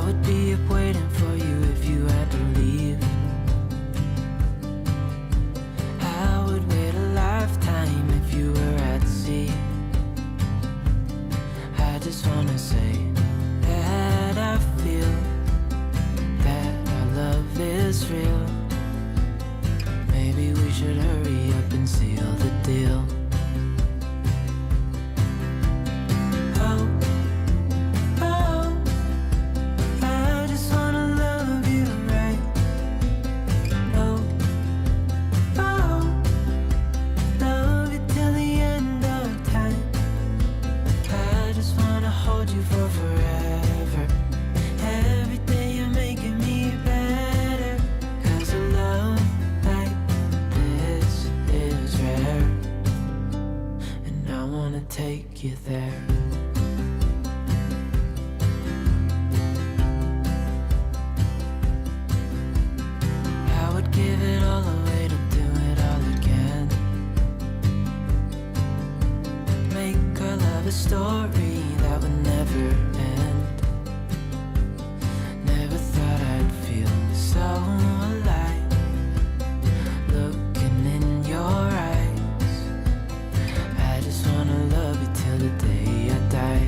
would be up waiting for you if you had to leave. I would wait a lifetime if you were at sea. I just wanna say that I feel that our love is real. Maybe we should hurry up and seal the deal. Oh, oh, I just wanna love you right. Oh, oh, love you till the end of time. I just wanna hold you for forever. Every day you're making me better. 'Cause a love like this is rare. And I wanna take you there. I would give it all away to do it all again. Make our love a story that would never end. Never thought I'd feel so alive, looking in your eyes. I just wanna love you till the day I die.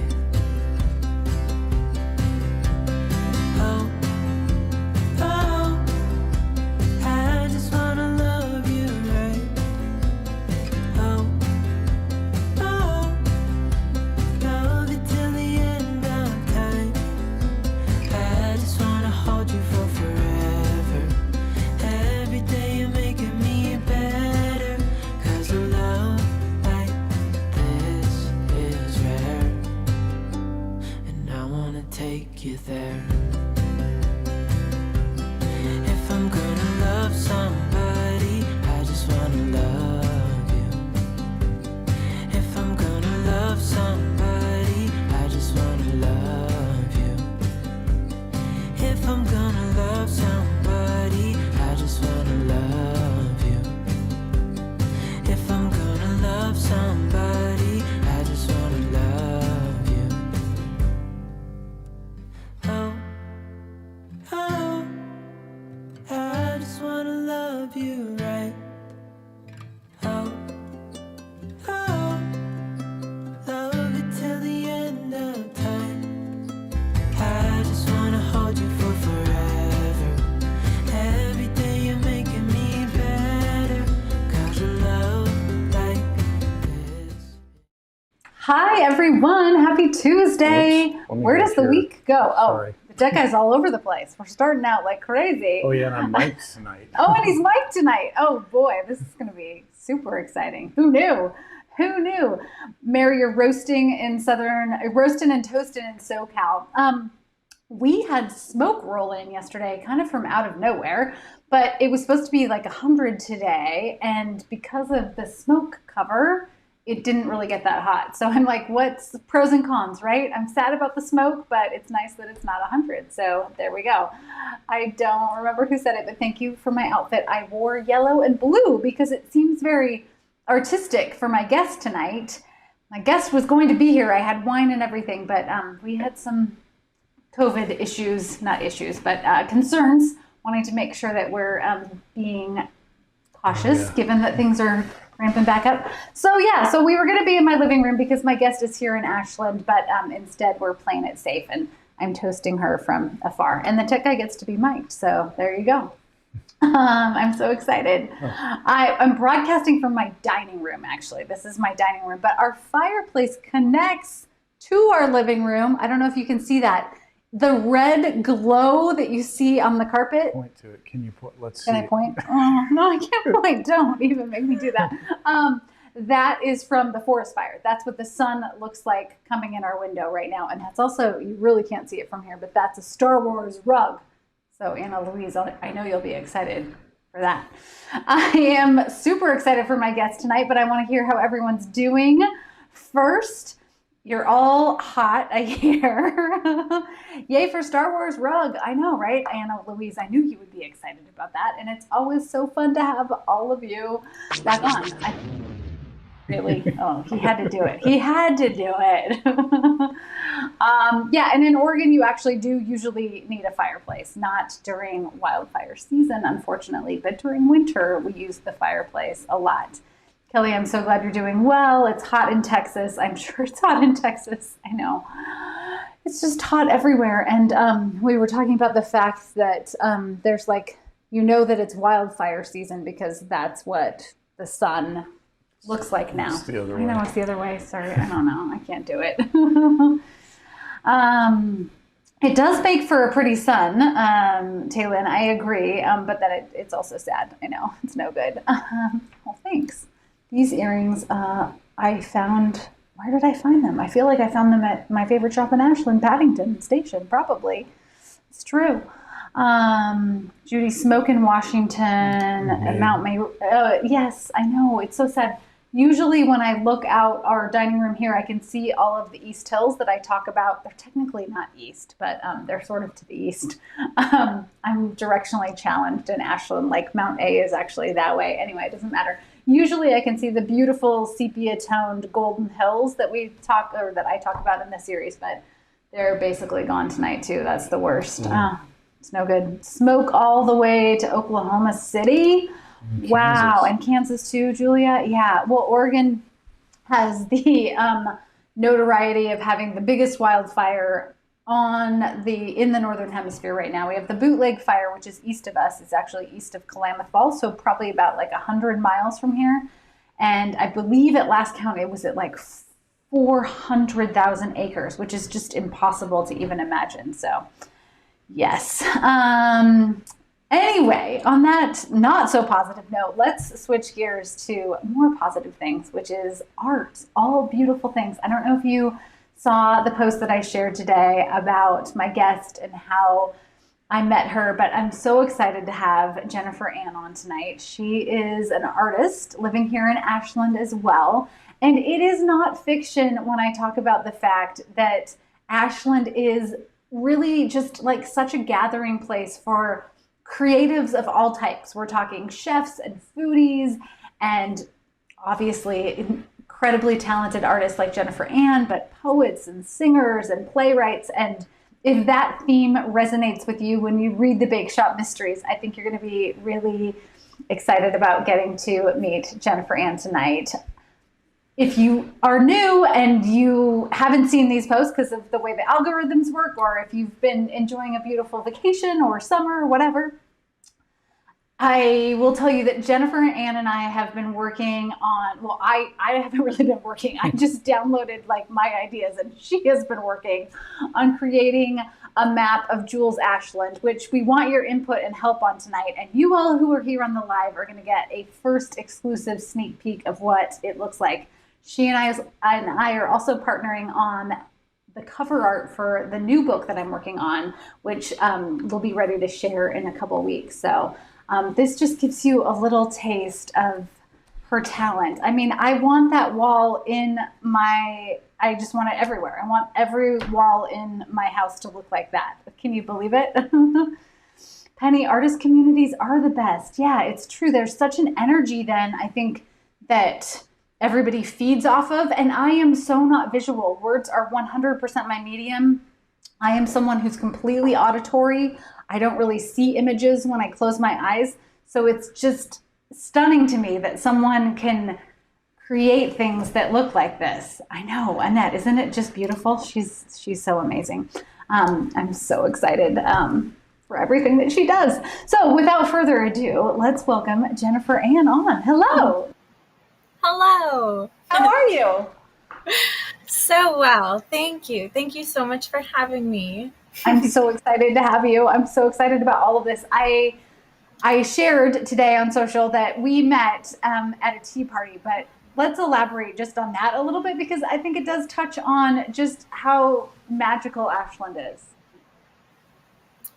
Oh, oh, I just wanna love you right. Oh, oh, love you till the end of time. I just wanna hold you for forever. Every day you're making me better. 'Cause a love like this is rare. And I wanna take you there. If I'm gonna love somebody, I just wanna love you. If I'm gonna love somebody, I just wanna love you. If I'm gonna love somebody, I just wanna love you. If I'm gonna love somebody, I just wanna love you. Oh, oh, I just wanna love you right. Oh, oh, love you till the end of time. I just wanna hold you for forever. Every day you're making me better. 'Cause a love like this. Hi, everyone. Happy Tuesday. Oops, let me Where go does the here. week go? Oh, Sorry. the deck guy's all over the place. We're starting out like crazy. Oh yeah, and I'm Mike's tonight. Oh, and he's Mike tonight. Oh, boy. This is going to be super exciting. Who knew? Who knew? Mary, you're roasting and toasting in SoCal. We had smoke roll in yesterday, kind of from out of nowhere, but it was supposed to be like 100 today. And because of the smoke cover, it didn't really get that hot. So I'm like, what's the pros and cons, right? I'm sad about the smoke, but it's nice that it's not 100. So there we go. I don't remember who said it, but thank you for my outfit. I wore yellow and blue because it seems very artistic for my guest tonight. My guest was going to be here. I had wine and everything, but we had some COVID issues, not issues, but concerns, wanting to make sure that we're being cautious, given that things are ramping back up. So yeah, so we were going to be in my living room because my guest is here in Ashland, but instead we're playing it safe, and I'm toasting her from afar. And the tech guy gets to be mic'd, so there you go. I'm so excited. I'm broadcasting from my dining room, actually. This is my dining room, but our fireplace connects to our living room. I don't know if you can see that. The red glow that you see on the carpet. Point to it. Can you point? Let's see. Can I point? Oh, no, I can't point. Don't even make me do that. That is from the forest fire. That's what the sun looks like coming in our window right now. And that's also, you really can't see it from here, but that's a Star Wars rug. So Anna Louise, I know you'll be excited for that. I am super excited for my guest tonight, but I want to hear how everyone's doing. First, you're all hot, I hear. Yay for Star Wars rug. I know, right? Anna Louise, I knew you would be excited about that. And it's always so fun to have all of you back on. Really? Oh, he had to do it. He had to do it. Yeah, and in Oregon, you actually do usually need a fireplace, not during wildfire season, unfortunately, but during winter, we use the fireplace a lot. Kelly, I'm so glad you're doing well. It's hot in Texas. I'm sure it's hot in Texas. I know. It's just hot everywhere. And we were talking about the fact that there's like, that it's wildfire season because that's what the sun looks like now. It's the other I know way. it's the other way. Sorry, I don't know. I can't do it. It does make for a pretty sun, Taylin. I agree, but that it's also sad. I know it's no good. Well, thanks. These earrings I found. Where did I find them? I feel like I found them at my favorite shop in Ashland, Paddington Station. Probably, it's true. Judy Smoke in Washington, Mount May. Yes, I know. It's so sad. Usually when I look out our dining room here, I can see all of the East Hills that I talk about. They're technically not east, but they're sort of to the east. I'm directionally challenged in Ashland, like Mount A is actually that way. Anyway, it doesn't matter. Usually I can see the beautiful sepia-toned golden hills that that I talk about in the series, but they're basically gone tonight too. That's the worst. It's no good. Smoke all the way to Oklahoma City. Wow. And Kansas too, Julia. Yeah. Well, Oregon has the notoriety of having the biggest wildfire in the Northern Hemisphere right now. We have the Bootleg Fire, which is east of us. It's actually east of Klamath Falls, so probably about like 100 miles from here. And I believe at last count, it was at like 400,000 acres, which is just impossible to even imagine. So yes. Anyway, on that not so positive note, let's switch gears to more positive things, which is art, all beautiful things. I don't know if you saw the post that I shared today about my guest and how I met her, but I'm so excited to have Jennifer Ann on tonight. She is an artist living here in Ashland as well. And it is not fiction when I talk about the fact that Ashland is really just like such a gathering place for creatives of all types. We're talking chefs and foodies and obviously incredibly talented artists like Jennifer Ann, but poets and singers and playwrights. And if that theme resonates with you when you read the Bakeshop Mysteries, I think you're going to be really excited about getting to meet Jennifer Ann tonight. If you are new and you haven't seen these posts because of the way the algorithms work, or if you've been enjoying a beautiful vacation or summer or whatever, I will tell you that Jennifer Ann and I have been working on, well, I haven't really been working. I just downloaded like my ideas and she has been working on creating a map of Jules Ashland, which we want your input and help on tonight. And you all who are here on the live are going to get a first exclusive sneak peek of what it looks like. She and I are also partnering on the cover art for the new book that I'm working on, which we'll be ready to share in a couple weeks. So this just gives you a little taste of her talent. I mean, I want that wall I just want it everywhere. I want every wall in my house to look like that. Can you believe it? Penny, artist communities are the best. Yeah, it's true. There's such an energy then, I think, that everybody feeds off of. And I am so not visual. Words are 100% my medium. I am someone who's completely auditory. I don't really see images when I close my eyes. So it's just stunning to me that someone can create things that look like this. I know, Annette, isn't it just beautiful? She's so amazing. I'm so excited for everything that she does. So without further ado, let's welcome Jennifer Ann on. Hello. Hello. How are you? So well. Thank you. Thank you so much for having me. I'm so excited to have you. I'm so excited about all of this. I shared today on social that we met at a tea party, but let's elaborate just on that a little bit because I think it does touch on just how magical Ashland is.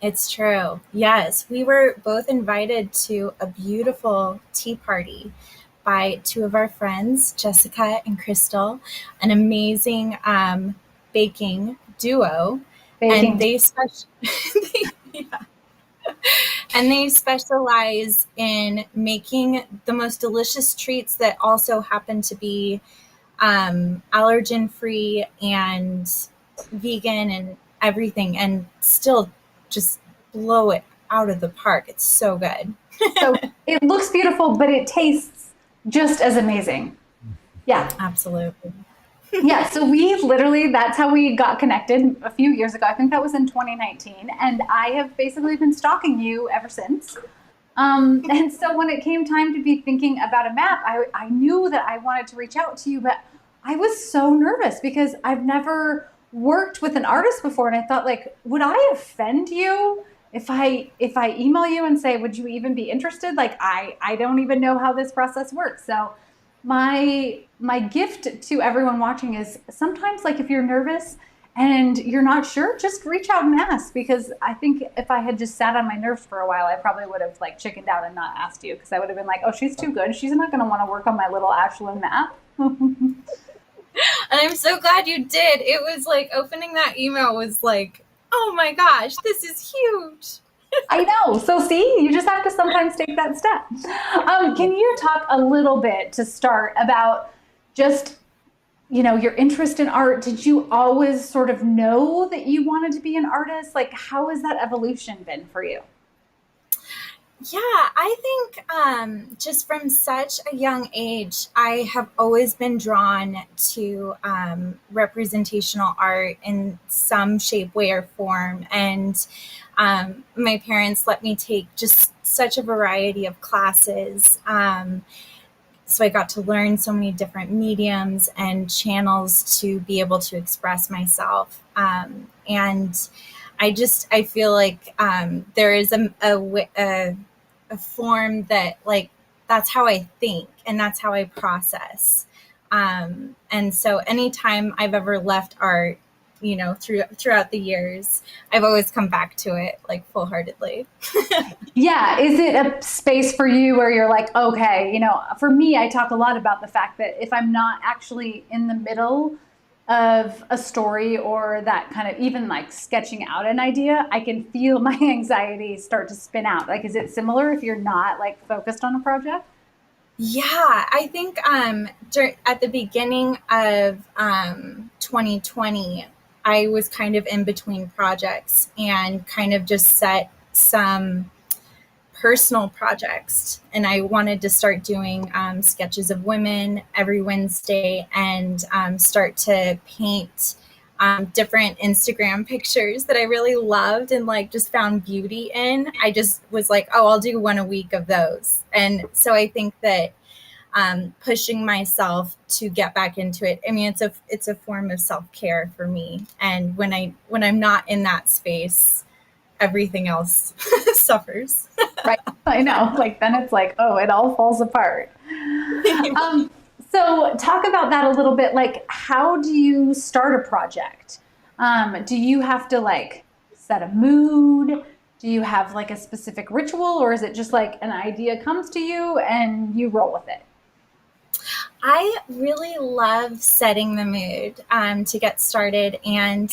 It's true. Yes, we were both invited to a beautiful tea party by two of our friends, Jessica and Crystal, an amazing baking duo. And they And they specialize in making the most delicious treats that also happen to be allergen free and vegan and everything, and still just blow it out of the park. It's so good. So it looks beautiful, but it tastes just as amazing. Yeah. Absolutely. Yeah. So we literally, that's how we got connected a few years ago. I think that was in 2019. And I have basically been stalking you ever since. And so when it came time to be thinking about a map, I knew that I wanted to reach out to you, but I was so nervous because I've never worked with an artist before. And I thought, like, would I offend you if I email you and say, would you even be interested? Like, I don't even know how this process works. So my gift to everyone watching is sometimes, like, if you're nervous and you're not sure, just reach out and ask, because I think if I had just sat on my nerves for a while, I probably would have like chickened out and not asked you, because I would have been like, oh, she's too good. She's not going to want to work on my little Ashland map. And I'm so glad you did. It was like opening that email was like, oh my gosh, this is huge. I know. So see, you just have to sometimes take that step. Can you talk a little bit to start about just, your interest in art? Did you always sort of know that you wanted to be an artist? Like, how has that evolution been for you? Yeah, I think just from such a young age, I have always been drawn to representational art in some shape, way, or form. And my parents let me take just such a variety of classes. So I got to learn so many different mediums and channels to be able to express myself. And I feel like there is a form that, like, that's how I think and that's how I process. And so anytime I've ever left art, throughout the years, I've always come back to it like full-heartedly. Yeah. Is it a space for you where you're like, okay, for me, I talk a lot about the fact that if I'm not actually in the middle of a story, or that kind of even like sketching out an idea, I can feel my anxiety start to spin out. Like, is it similar if you're not like focused on a project? Yeah, I think at the beginning of 2020, I was kind of in between projects and kind of just set some personal projects. And I wanted to start doing sketches of women every Wednesday and start to paint different Instagram pictures that I really loved and like just found beauty in. I just was like, oh, I'll do one a week of those. And so I think that pushing myself to get back into it, I mean, it's a form of self-care for me. And when I'm not in that space, everything else suffers. Right. I know. Like, then it's like, oh, it all falls apart. So talk about that a little bit. Like, how do you start a project? Do you have to like set a mood? Do you have like a specific ritual, or is it just like an idea comes to you and you roll with it? I really love setting the mood to get started. And,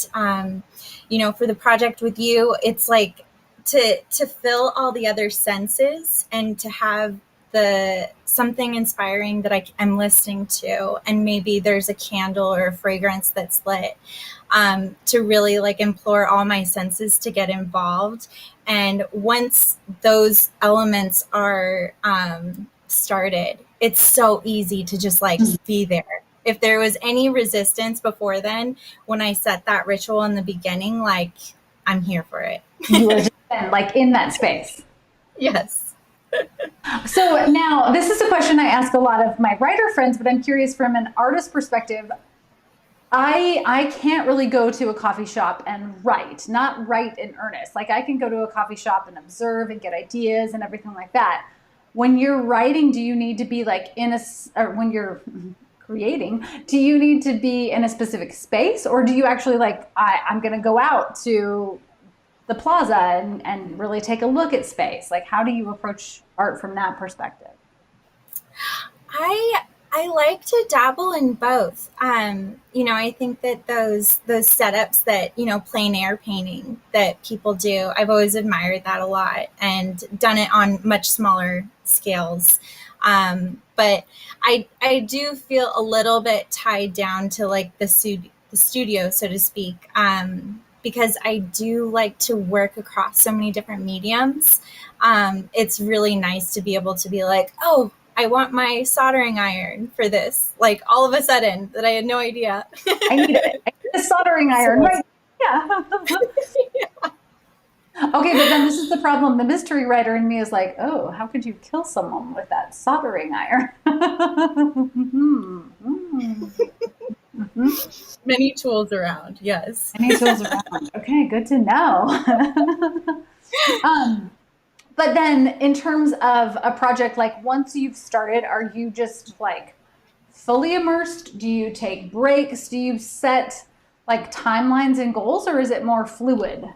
for the project with you, it's like to fill all the other senses and to have something inspiring that I'm listening to. And maybe there's a candle or a fragrance that's lit, to really like implore all my senses to get involved. And once those elements are started, it's so easy to just like be there. If there was any resistance before then, when I set that ritual in the beginning, like, I'm here for it. You were just like in that space. Yes. So now, this is a question I ask a lot of my writer friends, but I'm curious from an artist perspective. I can't really go to a coffee shop and not write in earnest. Like, I can go to a coffee shop and observe and get ideas and everything like that. When you're writing, do you need to be like or when you're creating, do you need to be in a specific space, or do you actually like, I'm going to go out to the plaza and really take a look at space? Like, how do you approach art from that perspective? I like to dabble in both. I think that those setups that, plein air painting that people do, I've always admired that a lot and done it on much smaller scales. But I do feel a little bit tied down to like the studio, so to speak, because I do like to work across so many different mediums. It's really nice to be able to be like, oh, I want my soldering iron for this. Like all of a sudden that I had no idea. I need it. I need a soldering iron, right? Yeah. Okay, but then this is the problem. The mystery writer in me is like, oh, how could you kill someone with that soldering iron? Many tools around, yes. Many tools around. Okay, good to know. But then in terms of a project, like once you've started, are you just like fully immersed? Do you take breaks? Do you set like timelines and goals, or is it more fluid?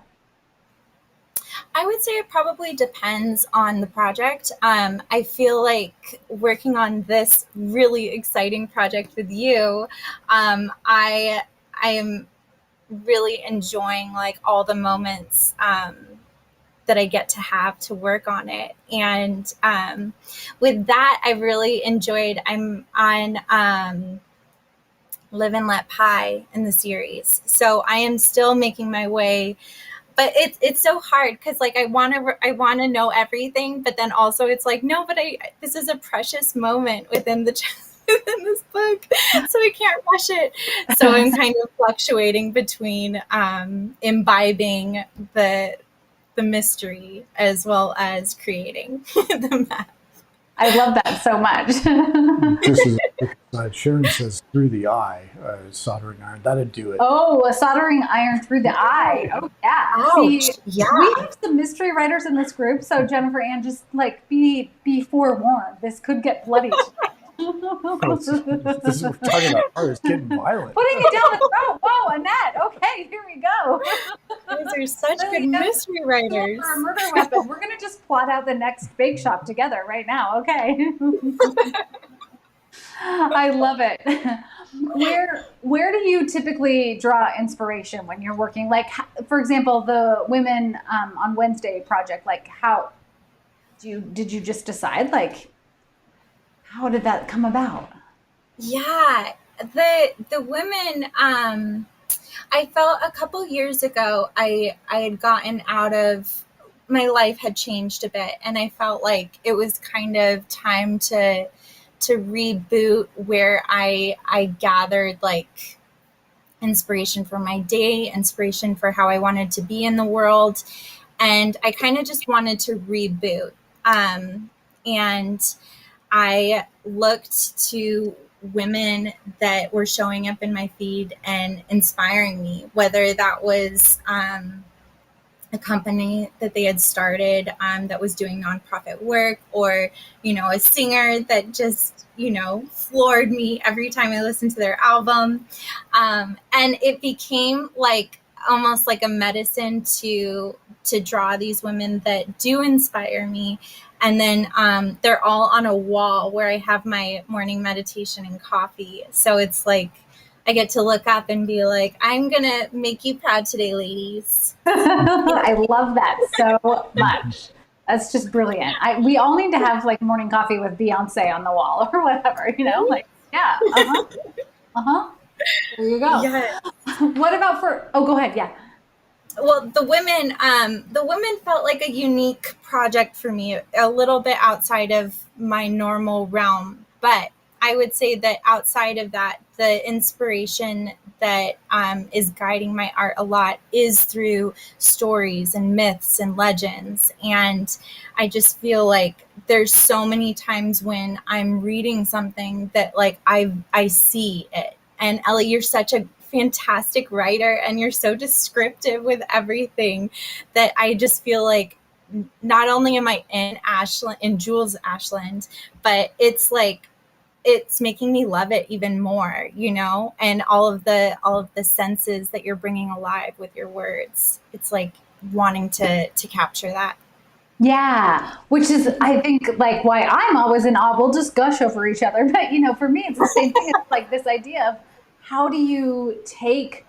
I would say it probably depends on the project. I feel like working on this really exciting project with you, I am really enjoying like all the moments that I get to have to work on it. And with that, I really enjoyed. I'm on Live and Let Pie in the series, so I am still making my way. But it's so hard because like I want to know everything, but then also it's like no, but this is a precious moment within within this book, so I can't rush it. So I'm kind of fluctuating between imbibing the mystery as well as creating the map. I love that so much. Just as a quick aside, Sharon says through the eye, soldering iron. That'd do it. Oh, a soldering iron through the eye. Oh, yeah. Ouch. See, Yeah. we have some mystery writers in this group, so Jennifer Ann, just like be forewarned. This could get bloody. This is we're talking about art. It's getting violent. Putting it down the throat. Whoa, Annette. Okay, here we go. Those are such good mystery writers. For a murder weapon. We're gonna just plot out the next bake shop together right now. Okay. I love it. Where do you typically draw inspiration when you're working? Like, for example, the Women on Wednesday project. Like, how did you just decide? Like, how did that come about? Yeah, the women. I felt a couple years ago I had gotten out of my life had changed a bit, and I felt like it was kind of time to reboot where I gathered like inspiration for my day, inspiration for how I wanted to be in the world, and I kind of just wanted to reboot. And I looked to women that were showing up in my feed and inspiring me, whether that was a company that they had started that was doing nonprofit work, or, a singer that just, floored me every time I listened to their album. And it became like almost like a medicine to draw these women that do inspire me. And then they're all on a wall where I have my morning meditation and coffee. So it's like I get to look up and be like, I'm going to make you proud today, ladies. I love that so much. That's just brilliant. We all need to have like morning coffee with Beyonce on the wall or whatever, like, yeah. There you go. Yeah. What about go ahead. Yeah. Well, the women felt like a unique project for me, a little bit outside of my normal realm. But I would say that outside of that, the inspiration that is guiding my art a lot is through stories and myths and legends. And I just feel like there's so many times when I'm reading something that like I see it. And Ellie, you're such a fantastic writer, and you're so descriptive with everything that I just feel like not only am I in Ashland, in Jules Ashland, but it's like it's making me love it even more, and all of the senses that you're bringing alive with your words. It's like wanting to capture that. Yeah, which is, I think, like why I'm always in awe. We'll just gush over each other. But, for me, it's the same thing. It's like this idea of how do you take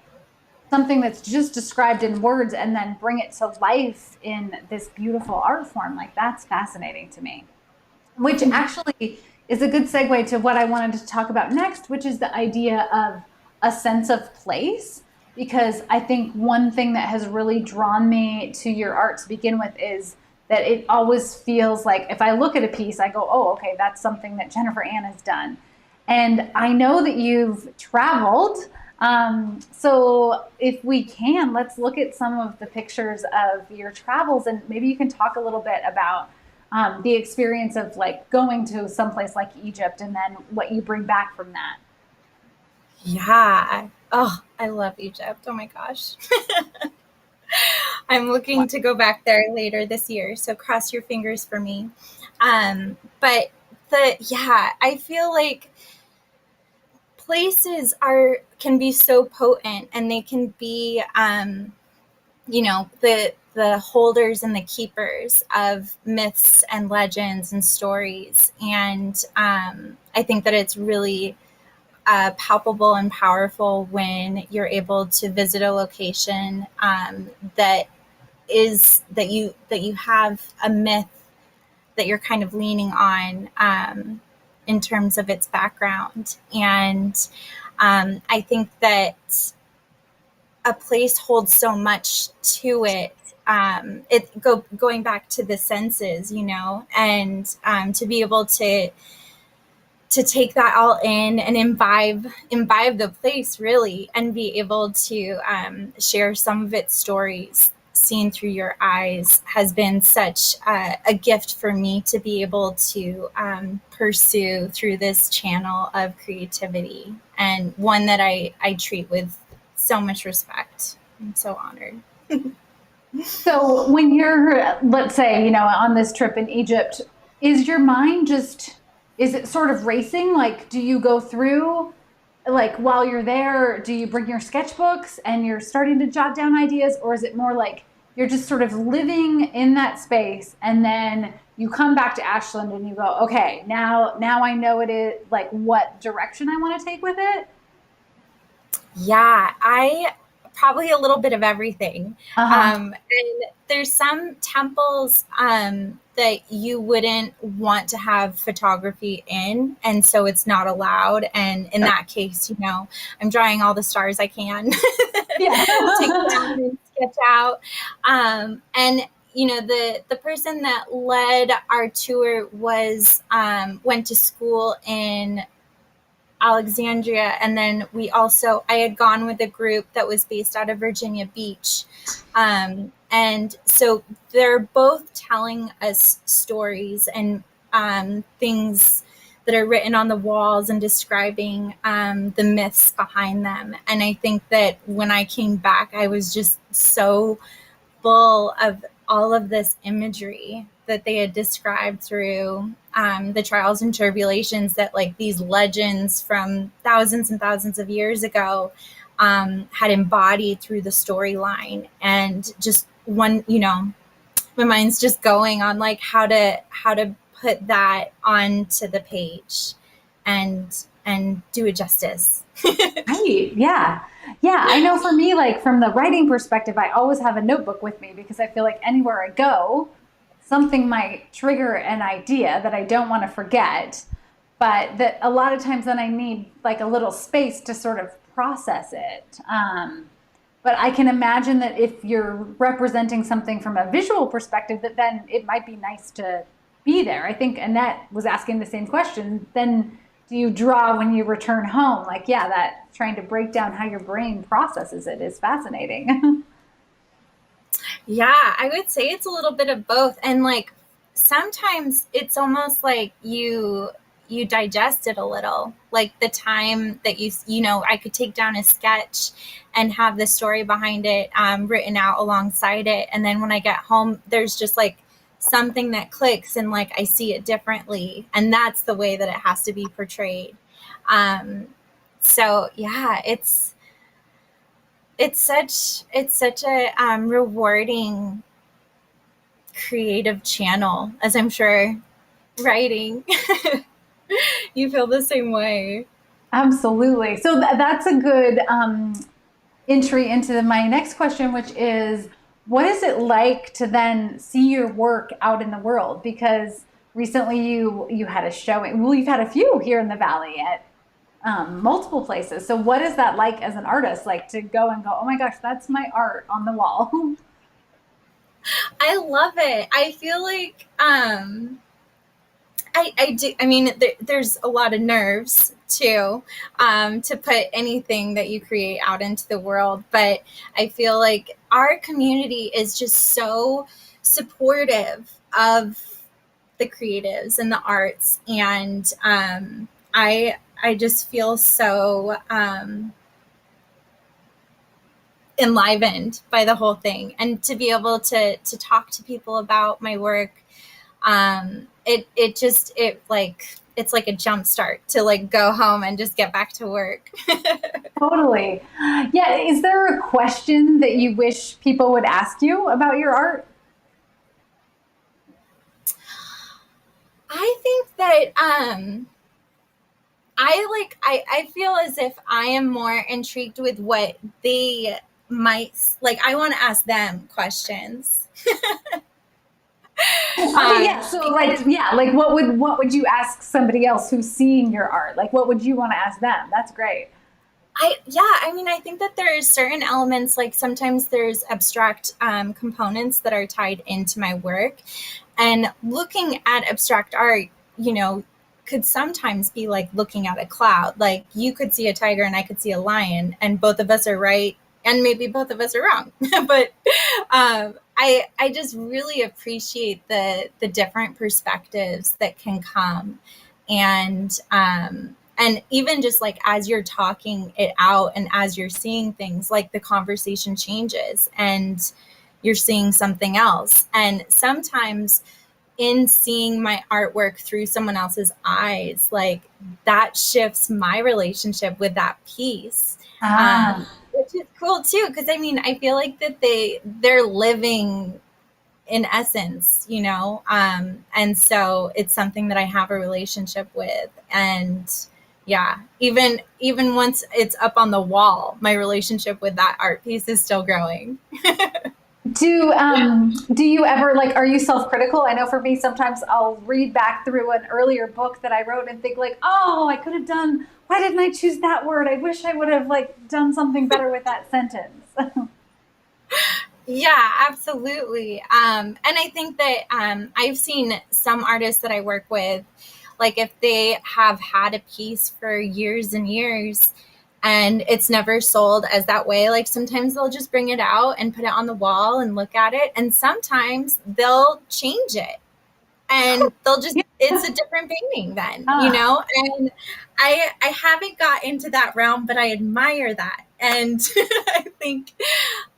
something that's just described in words and then bring it to life in this beautiful art form? Like, that's fascinating to me. Which actually is a good segue to what I wanted to talk about next, which is the idea of a sense of place. Because I think one thing that has really drawn me to your art to begin with is that it always feels like if I look at a piece, I go, oh, okay, that's something that Jennifer Ann has done. And I know that you've traveled. So if we can, let's look at some of the pictures of your travels, and maybe you can talk a little bit about the experience of like going to someplace like Egypt and then what you bring back from that. Yeah. Oh, I love Egypt. Oh my gosh. I'm looking to go back there later this year, so cross your fingers for me. But I feel like places are can be so potent, and they can be the holders and the keepers of myths and legends and stories. And I think that it's really palpable and powerful when you're able to visit a location that you have a myth that you're kind of leaning on in terms of its background. And I think that a place holds so much to it. Going back to the senses, and to be able to take that all in and imbibe the place really, and be able to share some of its stories seen through your eyes has been such a gift for me to be able to pursue through this channel of creativity, and one that I treat with so much respect. I'm so honored. So when you're, let's say, on this trip in Egypt, is your mind is it sort of racing? Like, do you go through, like, while you're there, do you bring your sketchbooks and you're starting to jot down ideas? Or is it more like you're just sort of living in that space and then you come back to Ashland and you go, okay, now I know it is like what direction I want to take with it? Yeah, I probably a little bit of everything. Uh-huh. And there's some temples that you wouldn't want to have photography in, and so it's not allowed. And in that case, I'm drawing all the stars I can Yeah. take down and sketch out. And the person that led our tour was went to school in Alexandria, and then I had gone with a group that was based out of Virginia Beach, and so they're both telling us stories and things that are written on the walls and describing the myths behind them. And I think that when I came back, I was just so full of all of this imagery that they had described through the trials and tribulations that like these legends from thousands and thousands of years ago had embodied through the storyline. And just my mind's just going on like how to put that onto the page and do it justice. Right. Yeah. Yeah. I know for me, like from the writing perspective, I always have a notebook with me because I feel like anywhere I go, something might trigger an idea that I don't want to forget, but that a lot of times then I need like a little space to sort of process it. But I can imagine that if you're representing something from a visual perspective, that then it might be nice to be there. I think Annette was asking the same question. Then do you draw when you return home? Like, yeah, that trying to break down how your brain processes it is fascinating. Yeah, I would say it's a little bit of both. And like sometimes it's almost like you digest it a little. Like the time that I could take down a sketch and have the story behind it written out alongside it. And then when I get home, there's just like something that clicks and like I see it differently. And that's the way that it has to be portrayed. So yeah, it's such a rewarding creative channel, as I'm sure writing, you feel the same way. Absolutely. So that's a good entry into my next question, which is, what is it like to then see your work out in the world? Because recently you had a showing. Well, you've had a few here in the Valley at multiple places. So what is that like as an artist? Like to go and go, oh my gosh, that's my art on the wall. I love it. I feel like I do. I mean, there's a lot of nerves too, to put anything that you create out into the world. But I feel like our community is just so supportive of the creatives and the arts, and I just feel so enlivened by the whole thing, and to be able to talk to people about my work. It's like a jump start to like go home and just get back to work. Totally. Yeah. Is there a question that you wish people would ask you about your art? I think that I feel as if I am more intrigued with what they might like. I want to ask them questions. Okay, yeah. So like, yeah, like what would you ask somebody else who's seeing your art? Like, what would you want to ask them? That's great. I mean, I think that there's certain elements, like sometimes there's abstract components that are tied into my work, and looking at abstract art, could sometimes be like looking at a cloud. Like you could see a tiger and I could see a lion, and both of us are right, and maybe both of us are wrong. But I just really appreciate the different perspectives that can come, and even just like as you're talking it out and as you're seeing things, like the conversation changes and you're seeing something else. And sometimes in seeing my artwork through someone else's eyes, like that shifts my relationship with that piece. Ah. Which is cool too, because I mean, I feel like that they're living in essence, and so it's something that I have a relationship with. And yeah, even once it's up on the wall, my relationship with that art piece is still growing. Do you ever, like, are you self-critical? I know for me, sometimes I'll read back through an earlier book that I wrote and think like, oh, I could have done, why didn't I choose that word? I wish I would have like done something better with that sentence. Yeah, absolutely. And I think that I've seen some artists that I work with, like if they have had a piece for years and years and it's never sold as that way, like sometimes they'll just bring it out and put it on the wall and look at it. And sometimes they'll change it and they'll just, it's a different painting then, and I haven't got into that realm, but I admire that. And I think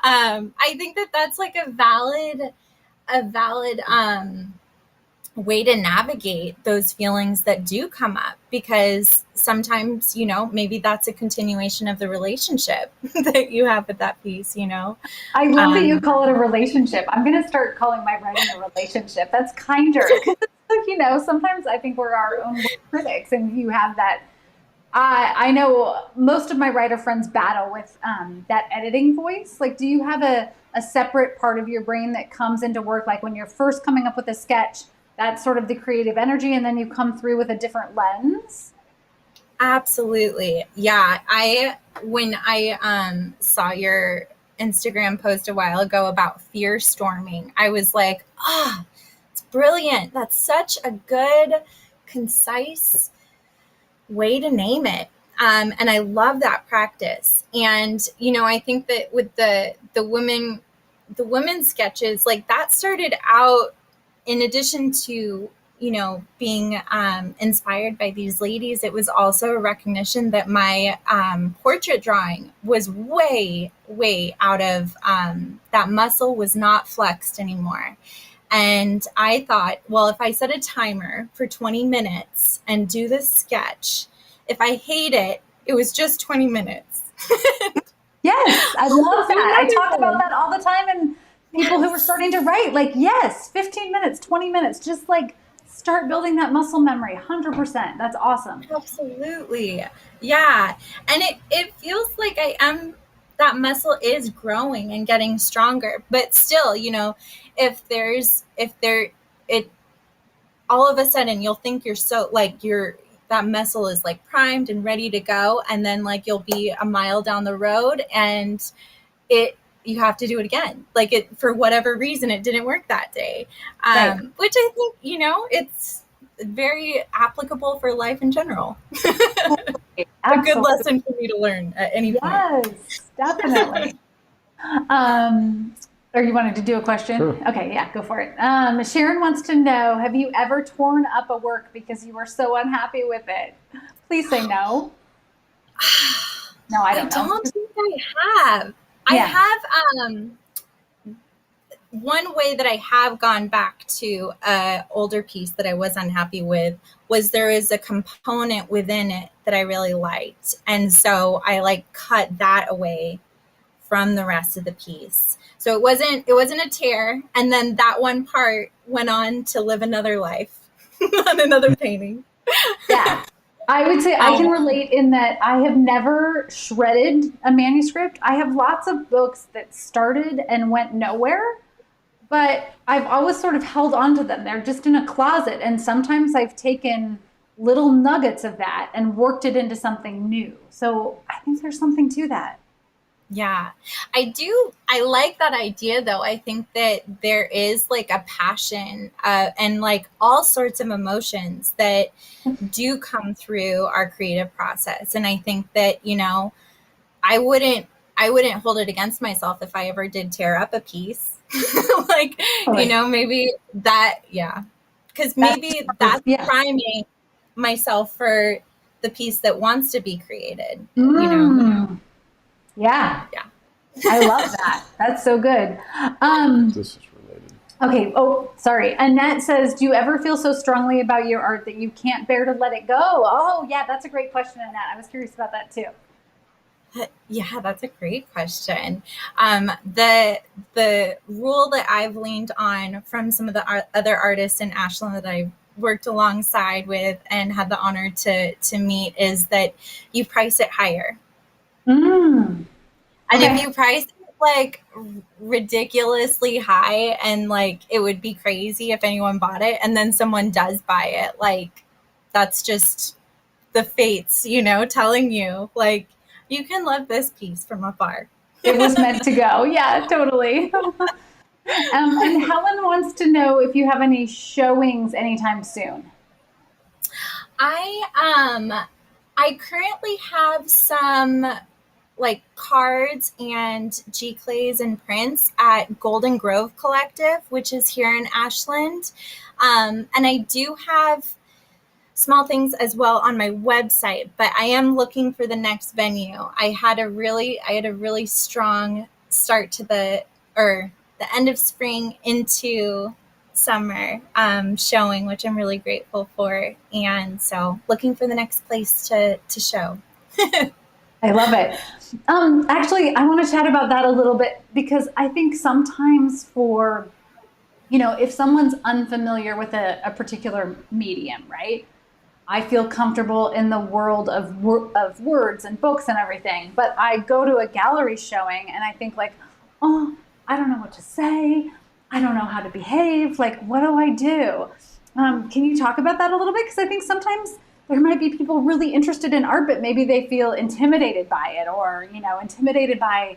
that that's like a valid way to navigate those feelings that do come up, because sometimes, maybe that's a continuation of the relationship that you have with that piece. I love that you call it a relationship. I'm going to start calling my writing a relationship. That's kinder. Sometimes I think we're our own worst critics, and you have that. I know most of my writer friends battle with that editing voice. Like, do you have a separate part of your brain that comes into work? Like when you're first coming up with a sketch, that's sort of the creative energy, and then you come through with a different lens? Absolutely. Yeah. When I saw your Instagram post a while ago about fear storming, I was like, it's brilliant. That's such a good, concise way to name it. And I love that practice. And, I think that with the women's sketches, like that started out in addition to, being inspired by these ladies, it was also a recognition that my portrait drawing was way, way out of, that muscle was not flexed anymore. And I thought, well, if I set a timer for 20 minutes and do this sketch, if I hate it, it was just 20 minutes. Yes, I love that. I talk about that all the time, and people who are starting to write, like, yes, 15 minutes, 20 minutes, just like start building that muscle memory. 100%. That's awesome. Absolutely. Yeah. And it feels like that muscle is growing and getting stronger, but still, if there, it, all of a sudden you'll think you're so like that muscle is like primed and ready to go. And then like you'll be a mile down the road and you have to do it again. Like for whatever reason, it didn't work that day. Right. Which I think, it's very applicable for life in general. A good Absolutely. lesson for me to learn at any point. Yes, definitely. Or you wanted to do a question? Sure. Okay, yeah, go for it. Sharon wants to know, have you ever torn up a work because you were so unhappy with it? Please say no. No, I don't know. I don't think I have. Yeah. I have one way that I have gone back to an older piece that I was unhappy with was there is a component within it that I really liked. And so I like cut that away from the rest of the piece. So it wasn't a tear. And then that one part went on to live another life on another painting. Yeah. I would say I can relate in that I have never shredded a manuscript. I have lots of books that started and went nowhere, but I've always sort of held on to them. They're just in a closet. And sometimes I've taken little nuggets of that and worked it into something new. So I think there's something to that. Yeah, I do. I like that idea, though. I think that there is like a passion and like all sorts of emotions that do come through our creative process. And I think that, I wouldn't hold it against myself if I ever did tear up a piece. Like, maybe that, yeah. Because maybe that's priming myself for the piece that wants to be created, Yeah. Yeah. I love that. That's so good. This is related. Okay. Oh, sorry. Annette says, do you ever feel so strongly about your art that you can't bear to let it go? Oh, yeah. That's a great question, Annette. I was curious about that too. Yeah, that's a great question. The rule that I've leaned on from some of the other artists in Ashland that I've worked alongside with and had the honor to meet is that you price it higher. Mm. And Okay. if you price it like ridiculously high and like it would be crazy if anyone bought it and then someone does buy it, like that's just the fates, telling you like you can love this piece from afar. It was meant to go. Yeah, totally. And Helen wants to know if you have any showings anytime soon. I currently have some like cards and G-clays and prints at Golden Grove Collective, which is here in Ashland. And I do have small things as well on my website, but I am looking for the next venue. I had a really strong start to the end of spring into summer showing, which I'm really grateful for. And so looking for the next place to show. I love it. Actually, I want to chat about that a little bit because I think sometimes for, if someone's unfamiliar with a particular medium, right? I feel comfortable in the world of words and books and everything, but I go to a gallery showing and I think like, oh, I don't know what to say. I don't know how to behave. Like, what do I do? Can you talk about that a little bit? Because I think sometimes there might be people really interested in art, but maybe they feel intimidated by it or, intimidated by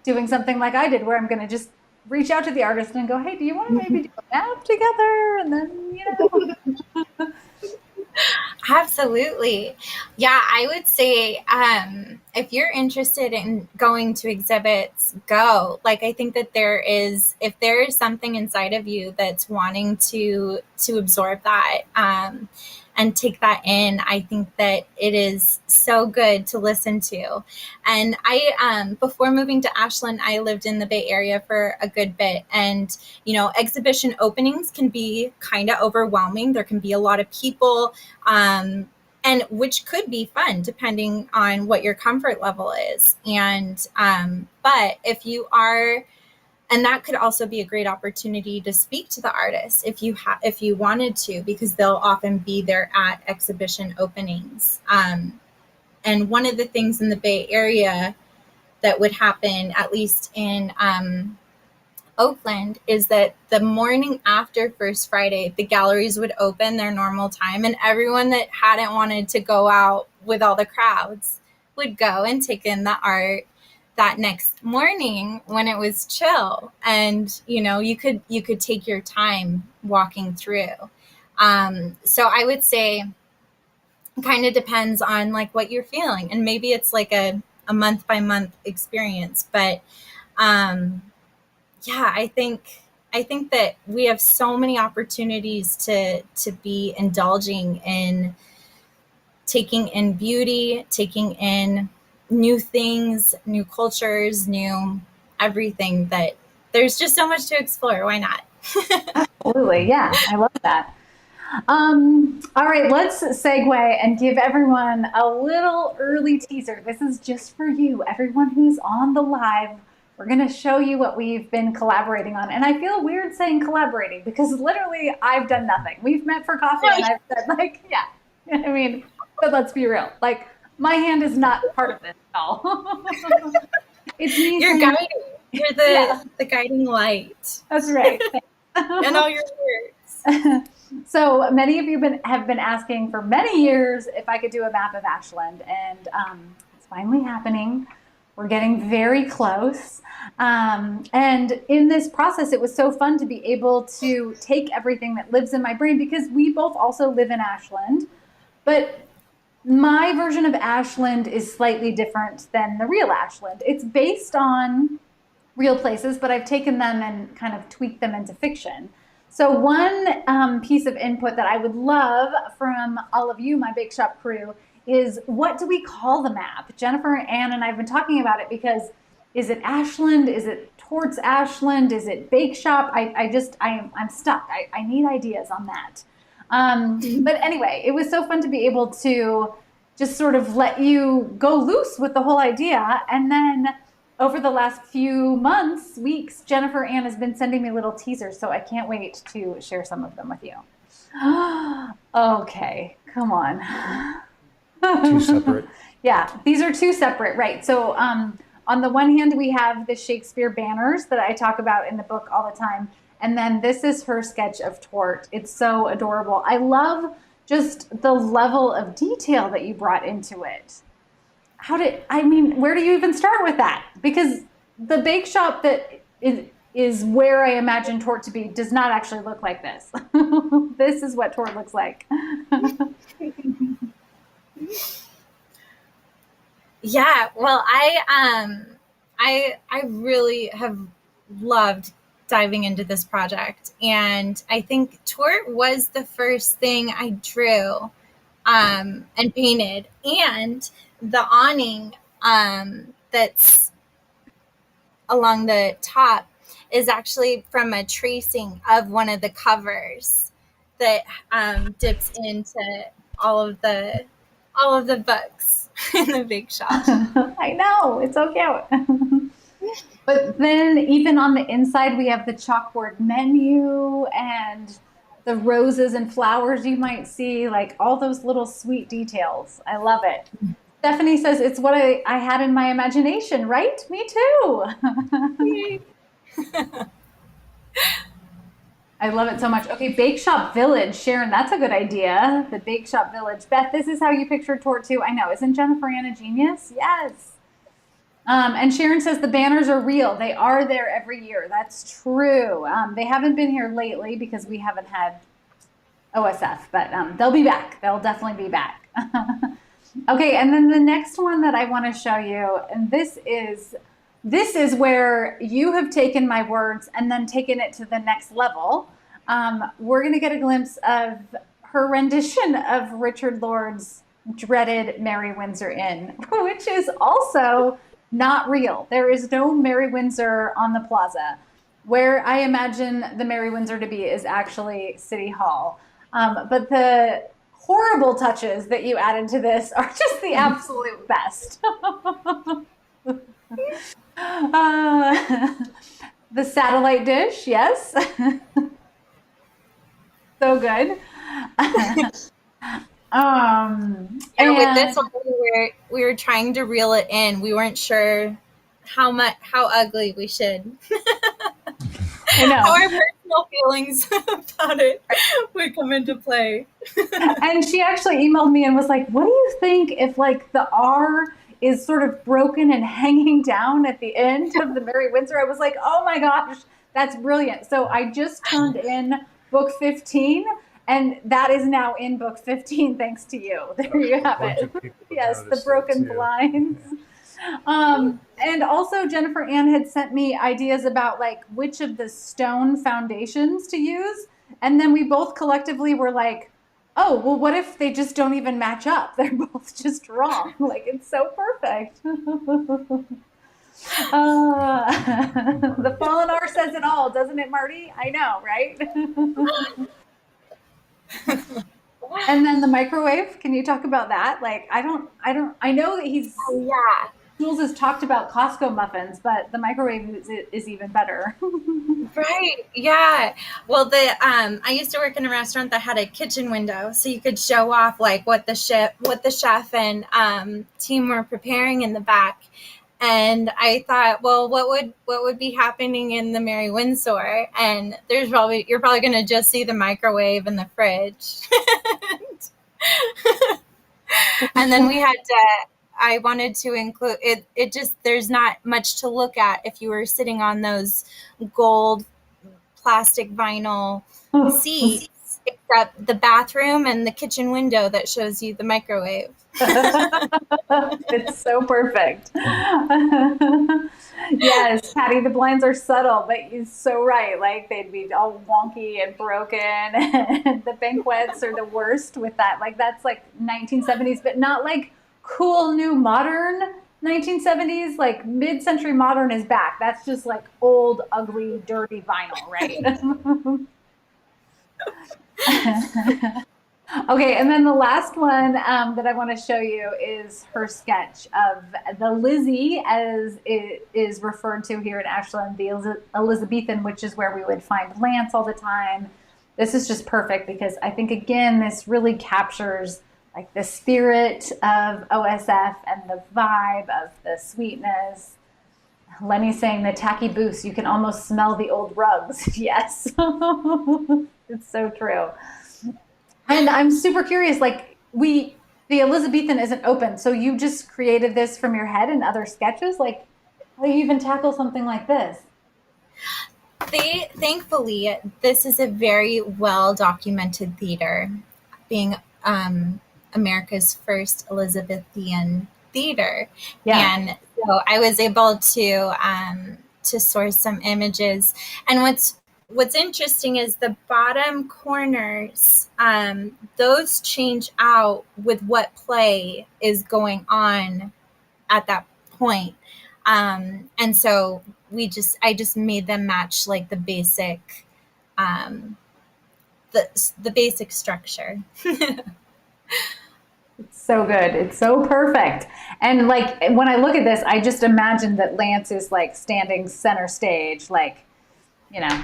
doing something like I did where I'm going to just reach out to the artist and go, hey, do you want to maybe do a map together? And then, Absolutely. Yeah, I would say if you're interested in going to exhibits, go. Like, I think that if there is something inside of you that's wanting to absorb that and take that in, I think that it is so good to listen to. And I, before moving to Ashland, I lived in the Bay Area for a good bit. And, exhibition openings can be kind of overwhelming. There can be a lot of people, and which could be fun depending on what your comfort level is. And, but if you are And that could also be a great opportunity to speak to the artist if you wanted to, because they'll often be there at exhibition openings. And one of the things in the Bay Area that would happen, at least in Oakland, is that the morning after First Friday, the galleries would open their normal time, and everyone that hadn't wanted to go out with all the crowds would go and take in the art that next morning when it was chill. And, you could take your time walking through. So I would say it kind of depends on like what you're feeling. And maybe it's like a month by month experience, but, yeah, I think that we have so many opportunities to be indulging in taking in beauty, taking in new things, new cultures, new everything, that there's just so much to explore. Why not? Absolutely. Yeah, I love that. All right, let's segue and give everyone a little early teaser. This is just for you, everyone who's on the live. We're going to show you what we've been collaborating on. And I feel weird saying collaborating because literally I've done nothing. We've met for coffee and I've said like, yeah, I mean, but let's be real. Like my hand is not part of this at all. It's me. You're guiding. You're the guiding light. That's right. And all your words. So many of you have been asking for many years if I could do a map of Ashland, and it's finally happening. We're getting very close. And in this process, it was so fun to be able to take everything that lives in my brain, because we both also live in Ashland, but my version of Ashland is slightly different than the real Ashland. It's based on real places, but I've taken them and kind of tweaked them into fiction. So one piece of input that I would love from all of you, my Bakeshop crew, is what do we call the map? Jennifer, Ann, and I have been talking about it because is it Ashland? Is it Tort's Ashland? Is it Bakeshop? I'm stuck. I need ideas on that. But anyway, it was so fun to be able to just sort of let you go loose with the whole idea. And then over the last few months, weeks, Jennifer Ann has been sending me little teasers, so I can't wait to share some of them with you. Okay, come on. Two separate. Yeah, these are two separate, right? So on the one hand, we have the Shakespeare banners that I talk about in the book all the time. And then this is her sketch of Tort. It's so adorable. I love just the level of detail that you brought into it. Where do you even start with that? Because the bake shop that is where I imagine Tort to be does not actually look like this. This is what Tort looks like. Yeah, well, I really have loved diving into this project, and I think Tort was the first thing I drew and painted, and the awning that's along the top is actually from a tracing of one of the covers that dips into all of the books in the big shop. I know, it's so cute. But then even on the inside, we have the chalkboard menu and the roses and flowers you might see, like all those little sweet details. I love it. Stephanie says it's what I had in my imagination, right? Me too. I love it so much. Okay, Bakeshop Village. Sharon, that's a good idea. The Bakeshop Village. Beth, this is how you pictured Tort too. I know. Isn't Jennifer Ann a genius? Yes. And Sharon says the banners are real. They are there every year. That's true. They haven't been here lately because we haven't had OSF, but they'll be back. They'll definitely be back. Okay, and then the next one that I want to show you, and this is where you have taken my words and then taken it to the next level. We're going to get a glimpse of her rendition of Richard Lord's dreaded Merry Windsor Inn, which is also not real. There is no Merry Windsor on the plaza. Where I imagine the Merry Windsor to be is actually City Hall. But the horrible touches that you added to this are just the absolute best. The satellite dish, yes. So good. Yeah, with And this one, we were trying to reel it in. We weren't sure how ugly we should, I know. how our personal feelings about it would come into play. And she actually emailed me and was like, what do you think if like the R is sort of broken and hanging down at the end of the Mary Windsor? I was like, oh my gosh, that's brilliant. So I just turned in book 15, and that is now in book 15 thanks to you. There you have it. Yes, the broken blinds. And also Jennifer Ann had sent me ideas about like which of the stone foundations to use. And then we both collectively were like, oh, well, what if they just don't even match up? They're both just wrong. Like, it's so perfect. The fallen R says it all, doesn't it, Marty? I know, right? And then the microwave, can you talk about that? Like, I know that Yeah. Jules has talked about Costco muffins, but the microwave is even better. Right. Yeah. Well, I used to work in a restaurant that had a kitchen window, so you could show off like what the chef and team were preparing in the back. And I thought, well, what would be happening in the Mary Windsor? And you're probably going to just see the microwave and the fridge. And then I wanted to include it. It just, there's not much to look at if you were sitting on those gold plastic vinyl seats, except the bathroom and the kitchen window that shows you the microwave. It's so perfect. Yes, Patty, the blinds are subtle, but you're so right. Like they'd be all wonky and broken, and the banquettes are the worst with that. Like that's like 1970s, but not like cool new modern 1970s. Like mid-century modern is back. That's just like old, ugly, dirty vinyl, right? Okay, and then the last one that I want to show you is her sketch of the Lizzie, as it is referred to here in Ashland, the Elizabethan, which is where we would find Lance all the time. This is just perfect because I think, again, this really captures like the spirit of OSF and the vibe of the sweetness. Lenny's saying the tacky boots, you can almost smell the old rugs. Yes, it's so true. And I'm super curious, like the Elizabethan isn't open, so you just created this from your head and other sketches? Like, how do you even tackle something like this? Thankfully, this is a very well-documented theater, being America's first Elizabethan theater. Yeah. And so I was able to source some images. And what's interesting is the bottom corners, those change out with what play is going on at that point. And so I just made them match like the basic, the basic structure. It's so good. It's so perfect. And like when I look at this, I just imagine that Lance is like standing center stage, like,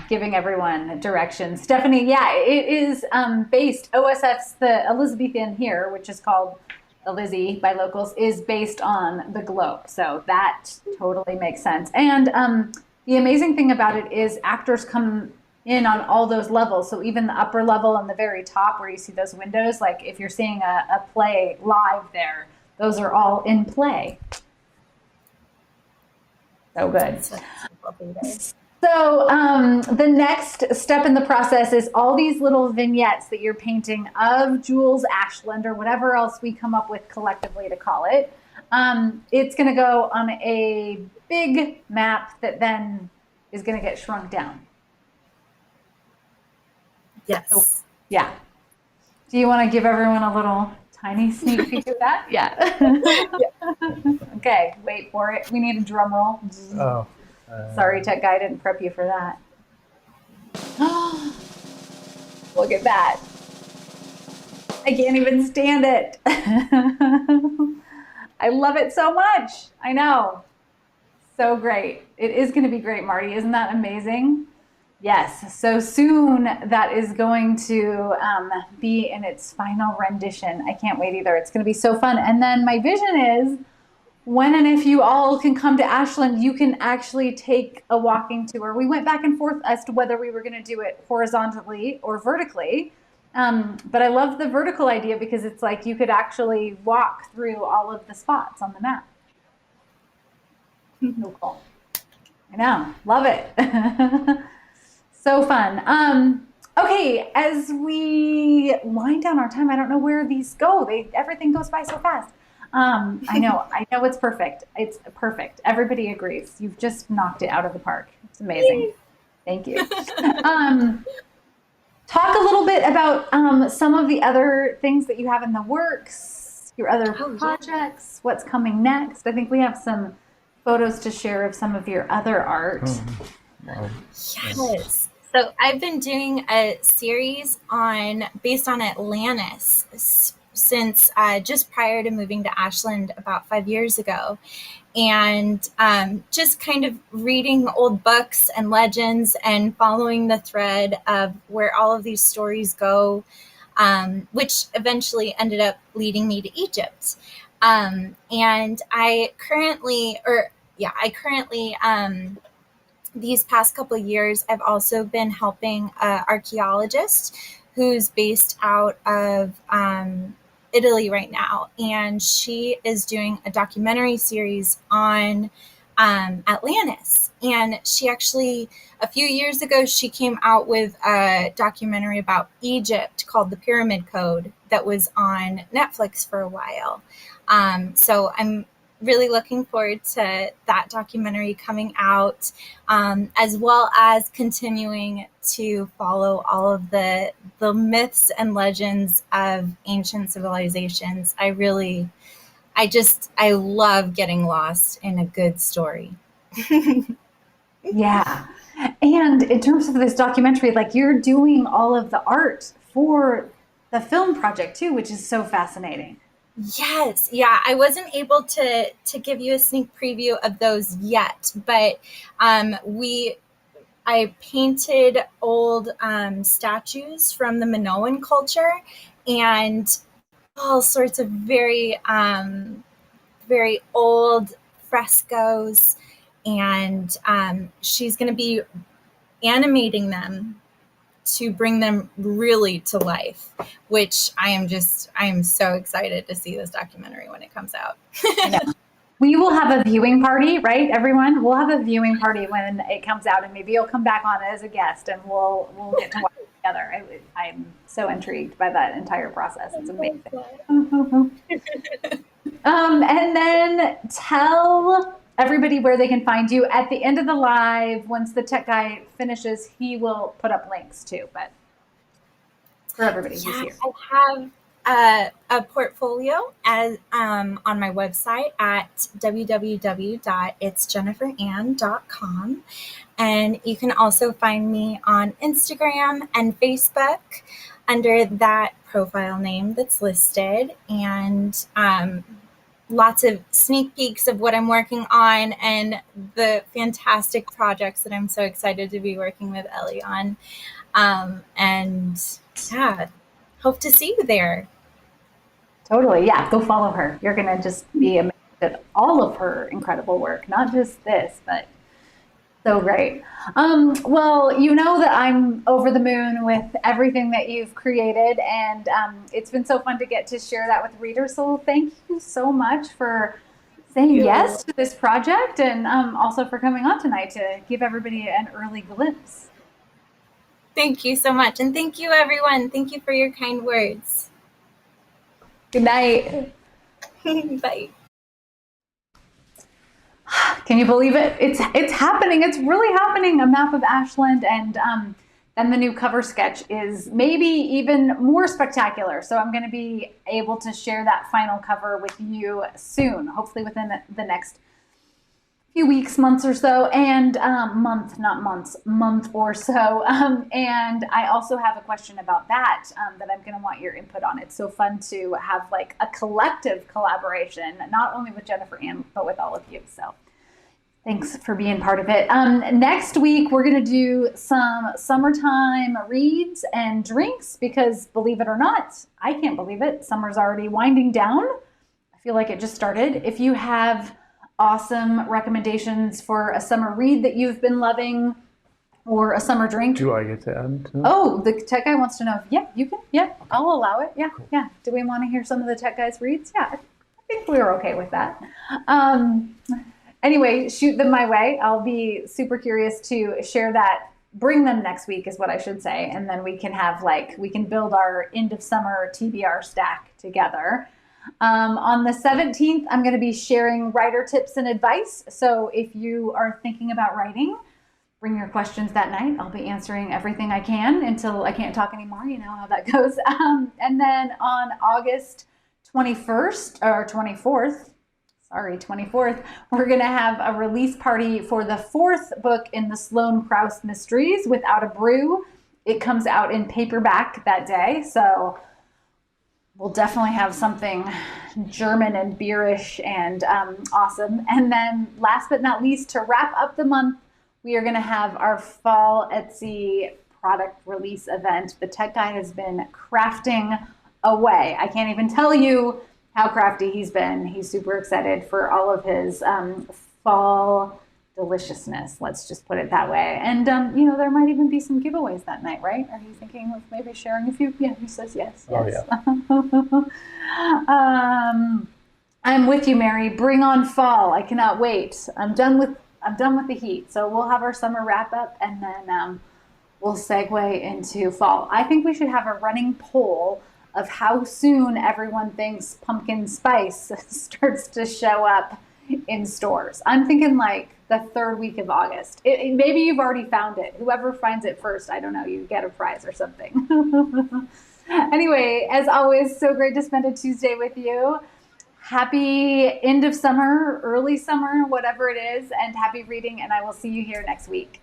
giving everyone directions. Stephanie, yeah, it is based, OSF's the Elizabethan here, which is called the Lizzie by locals, is based on the Globe. So that totally makes sense. And the amazing thing about it is actors come in on all those levels. So even the upper level and the very top where you see those windows, like if you're seeing a play live there, those are all in play. So good. So the next step in the process is all these little vignettes that you're painting of Jules Ashland or whatever else we come up with collectively to call it. It's going to go on a big map that then is going to get shrunk down. Yes. So, yeah. Do you want to give everyone a little tiny sneak peek of that? Yeah. Okay, wait for it. We need a drum roll. Oh. Sorry, tech guy, didn't prep you for that. Look at that. I can't even stand it. I love it so much. I know. So great. It is going to be great, Marty. Isn't that amazing? Yes. So soon that is going to be in its final rendition. I can't wait either. It's going to be so fun. And then my vision is when and if you all can come to Ashland, you can actually take a walking tour. We went back and forth as to whether we were going to do it horizontally or vertically. But I love the vertical idea because it's like you could actually walk through all of the spots on the map. So cool. I know. Love it. So fun. Okay, as we wind down our time, I don't know where these go. Everything goes by so fast. I know it's perfect. It's perfect. Everybody agrees. You've just knocked it out of the park. It's amazing. Thank you. Talk a little bit about some of the other things that you have in the works, your other projects, what's coming next. I think we have some photos to share of some of your other art. Wow. Yes. So I've been doing a series based on Atlantis since just prior to moving to Ashland about 5 years ago. And just kind of reading old books and legends and following the thread of where all of these stories go, which eventually ended up leading me to Egypt. And I currently, these past couple of years, I've also been helping an archaeologist who's based out of Italy right now, and she is doing a documentary series on Atlantis. And she actually, a few years ago, she came out with a documentary about Egypt called The Pyramid Code that was on Netflix for a while. So I'm really looking forward to that documentary coming out, as well as continuing to follow all of the myths and legends of ancient civilizations. I love getting lost in a good story. Yeah. And in terms of this documentary, like you're doing all of the art for the film project too, which is so fascinating. Yes. Yeah. I wasn't able to give you a sneak preview of those yet, but I painted old statues from the Minoan culture and all sorts of very, very old frescoes. And she's going to be animating them to bring them really to life, which I am so excited to see this documentary when it comes out. We will have a viewing party, right, everyone? We'll have a viewing party when it comes out, and maybe you'll come back on as a guest, and we'll get to watch it together. I'm so intrigued by that entire process. It's amazing. And then tell everybody where they can find you. At the end of the live, once the tech guy finishes, he will put up links too, but for everybody who's here. I have a portfolio on my website at www.itsjenniferann.com. And you can also find me on Instagram and Facebook under that profile name that's listed. And lots of sneak peeks of what I'm working on and the fantastic projects that I'm so excited to be working with Ellie on. And yeah, hope to see you there. Totally. Yeah. Go follow her. You're going to just be amazed at all of her incredible work, not just this, but so great. Well, you know that I'm over the moon with everything that you've created, and it's been so fun to get to share that with readers. So thank you so much for saying yes to this project, and also for coming on tonight to give everybody an early glimpse. Thank you so much. And thank you, everyone. Thank you for your kind words. Good night. Bye. Can you believe it? It's happening. It's really happening. A map of Ashland, and then the new cover sketch is maybe even more spectacular. So I'm going to be able to share that final cover with you soon, hopefully within the next few weeks, months or so, and month or so. And I also have a question about that that I'm going to want your input on. It's so fun to have like a collective collaboration, not only with Jennifer Ann, but with all of you. So Thanks for being part of it. Next week, we're going to do some summertime reads and drinks because, believe it or not, I can't believe it. Summer's already winding down. I feel like it just started. If you have awesome recommendations for a summer read that you've been loving or a summer drink. Do I get to add to it? Oh, the tech guy wants to know. Yeah, you can. Yeah, I'll allow it. Yeah, cool. Yeah. Do we want to hear some of the tech guy's reads? Yeah, I think we were okay with that. Anyway, shoot them my way. I'll be super curious to share that. Bring them next week is what I should say. And then we can have we can build our end of summer TBR stack together. On the 17th, I'm going to be sharing writer tips and advice. So if you are thinking about writing, bring your questions that night. I'll be answering everything I can until I can't talk anymore. You know how that goes. And then on August 21st or 24th, 24th, we're going to have a release party for the 4th book in the Sloane Krause Mysteries, Without a Brew. It comes out in paperback that day, so we'll definitely have something German and beerish and awesome. And then last but not least, to wrap up the month, we are going to have our fall Etsy product release event. The tech guy has been crafting away. I can't even tell you how crafty he's been. He's super excited for all of his fall deliciousness. Let's just put it that way. And, there might even be some giveaways that night, right? Are you thinking of maybe sharing a few? Yeah, he says yes. Oh, yes. yeah. I'm with you, Mary. Bring on fall. I cannot wait. I'm done with the heat. So we'll have our summer wrap up and then we'll segue into fall. I think we should have a running poll of how soon everyone thinks pumpkin spice starts to show up in stores. I'm thinking the 3rd week of August. Maybe you've already found it. Whoever finds it first, I don't know, you get a prize or something. Anyway, as always, so great to spend a Tuesday with you. Happy end of summer, early summer, whatever it is, and happy reading, and I will see you here next week.